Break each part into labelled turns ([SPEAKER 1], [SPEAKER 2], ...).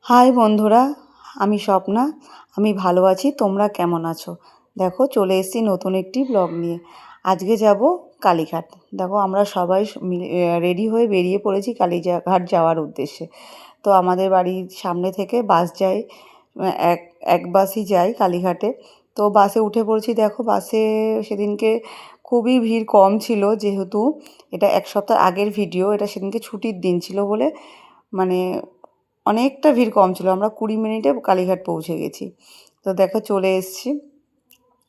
[SPEAKER 1] High বন্ধুরা, আমি স্বপ্না। আমি ভালো আছি, তোমরা কেমন আছো? দেখো চলে এসেছি নতুন একটি ব্লগ নিয়ে। আজকে যাব কালীঘাট। দেখো আমরা সবাই রেডি হয়ে বেরিয়ে পড়েছি কালীঘাট যাওয়ার উদ্দেশ্যে। তো আমাদের বাড়ির সামনে থেকে বাস যায়, এক এক বাসই যায় কালীঘাটে। তো বাসে উঠে পড়েছি। দেখো বাসে সেদিনকে খুবই ভিড় কম ছিল, যেহেতু এটা এক সপ্তাহ আগের ভিডিও। এটা সেদিনকে ছুটির দিন ছিল বলে মানে অনেকটা ভিড় কম ছিল। আমরা 20 মিনিটে কালীঘাট পৌঁছে গেছি। তো দেখো চলে এসেছি।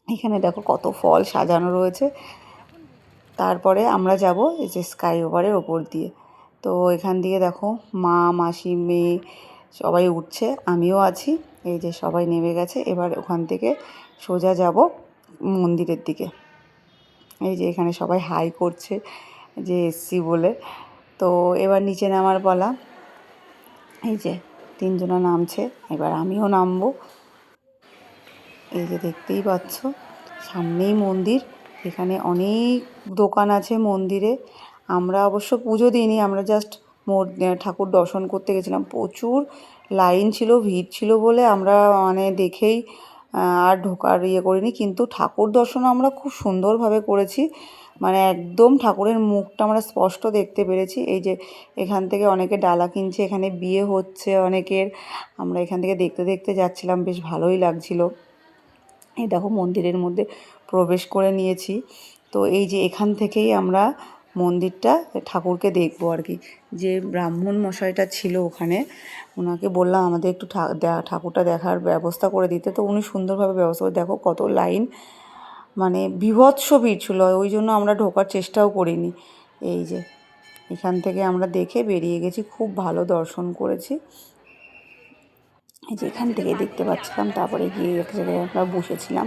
[SPEAKER 1] এখানে দেখো কত ফল সাজানো রয়েছে। তারপরে আমরা যাব এই যে স্কাই ওভারের ওপর দিয়ে। তো এখান দিয়ে দেখো মা, মাসি, মেয়ে সবাই উঠছে, আমিও আছি। এই যে সবাই নেমে গেছে। এবার ওখান থেকে সোজা যাব মন্দিরের দিকে। এই যে এখানে সবাই হাই করছে যে এসছি বলে। তো এবার নিচে নামার পালা। এই যে 3 জনা নামছে, এবার আমিও নামবো। এই যে দেখতেই পাচ্ছ সামনেই মন্দির। এখানে অনেক দোকান আছে মন্দিরে। আমরা অবশ্য পুজো দিইনি, আমরা জাস্ট ঠাকুর দর্শন করতে গেছিলাম। প্রচুর লাইন ছিল, ভিড় ছিল বলে আমরা দেখেই আর ঢোকার করিনি। কিন্তু ঠাকুর দর্শন আমরা খুব সুন্দরভাবে করেছি। একদম ঠাকুরের মুখটা আমরা স্পষ্ট দেখতে পেরেছি। এই যে এখান থেকে অনেকে ডালা কিনছে, এখানে বিয়ে হচ্ছে অনেকের। আমরা এখান থেকে দেখতে দেখতে যাচ্ছিলাম, বেশ ভালোই লাগছিল। এই দেখো মন্দিরের মধ্যে প্রবেশ করে নিয়েছি। তো এই যে এখান থেকেই আমরা মন্দিরটা, ঠাকুরকে দেখবো আর কি। যে ব্রাহ্মণ মশাইটা ছিল ওখানে, ওনাকে বললাম আমাদের একটু ঠাকুরটা দেখার ব্যবস্থা করে দিতে। তো উনি সুন্দরভাবে ব্যবস্থা করে। দেখো কত লাইন, বীভৎস ভিড় ছিল, ওই জন্য আমরা ঢোকার চেষ্টাও করিনি। এই যে এখান থেকে আমরা দেখে বেরিয়ে গেছি, খুব ভালো দর্শন করেছি। এই যে এখান থেকে দেখতে পাচ্ছিলাম। তারপরে গিয়ে এক জায়গায় আমরা বসেছিলাম।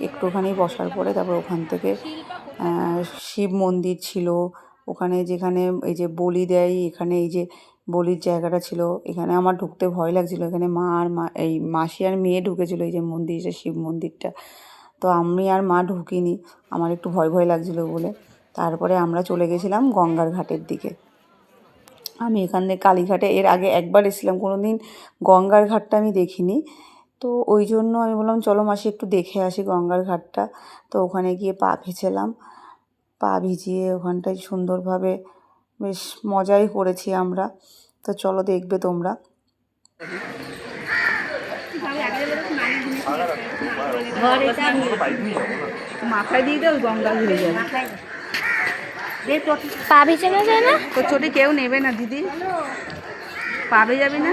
[SPEAKER 1] একটুখানি বসার পরে তারপর ওখান থেকে শিব মন্দির ছিল ওখানে, যেখানে এই যে বলি দেয়। এখানে এই যে বলির জায়গাটা ছিল, এখানে আমার ঢুকতে ভয় লাগছিল। এখানে এই মাসি আর মেয়ে ঢুকেছিল এই যে মন্দিরটা, শিব মন্দিরটা। তো আমি আর মা ঢুকিনি, আমার একটু ভয় ভয় লাগছিল বলে। তারপরে আমরা চলে গেছিলাম গঙ্গার ঘাটের দিকে। আমি এখান থেকে কালীঘাটে এর আগে একবার এসেছিলাম, কোনো দিন গঙ্গার ঘাটটা আমি দেখিনি। তো ওই জন্য আমি বললাম চলো মাসি একটু দেখে আসি গঙ্গার ঘাটটা। তো ওখানে গিয়ে পা ভিজেলাম। পা ভিজিয়ে ওখানটায় সুন্দরভাবে বেশ মজাই করেছি আমরা। তো চলো দেখবে তোমরা। মাথায় দিয়ে দাও, গঙ্গা ঘুরে যাবে।
[SPEAKER 2] পা ভিজানো যায় না
[SPEAKER 1] তো চটি কেউ নেবে না দিদি, পাবে যাবি না,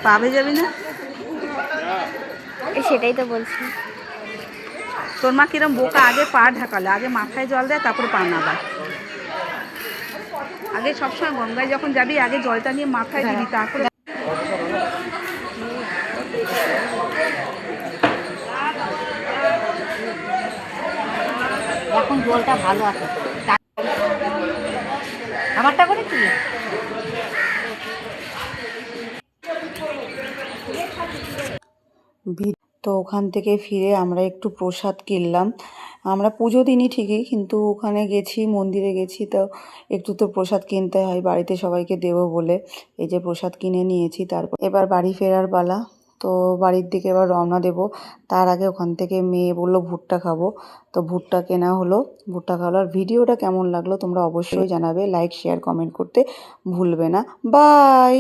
[SPEAKER 1] পাবে যাবি না।
[SPEAKER 2] সেটাই তো বলছি।
[SPEAKER 1] তোর মা কিরম বোকা, আগে পা ঢাকালে, আগে মাথায় জল দেয় তারপরে পা নাবায়। আগে সবসময় গঙ্গায় যখন যাবি আগে জলটা নিয়ে মাথায় দিবি, তারপরে
[SPEAKER 3] এখন জলটা ভালো আছে। আমারটা করে কি
[SPEAKER 1] তো ওখান থেকে ফিরে আমরা একটু প্রসাদ কিনলাম। আমরা পুজো দিনই ঠিকই, কিন্তু ওখানে গেছি, মন্দিরে গেছি, তো একটু তো প্রসাদ কিনতে হয়, বাড়িতে সবাইকে দেবো বলে। এই যে প্রসাদ কিনে নিয়েছি। তারপর এবার বাড়ি ফেরার পালা। তো বাড়ির দিকে এবার রওনা দেবো। তার আগে ওখান থেকে মেয়ে বললো ভুট্টা খাবো, তো ভুট্টা কেনা হলো। ভুট্টা খাওয়ার ভিডিওটা কেমন লাগলো তোমরা অবশ্যই জানাবে। লাইক, শেয়ার, কমেন্ট করতে ভুলবে না। বাই।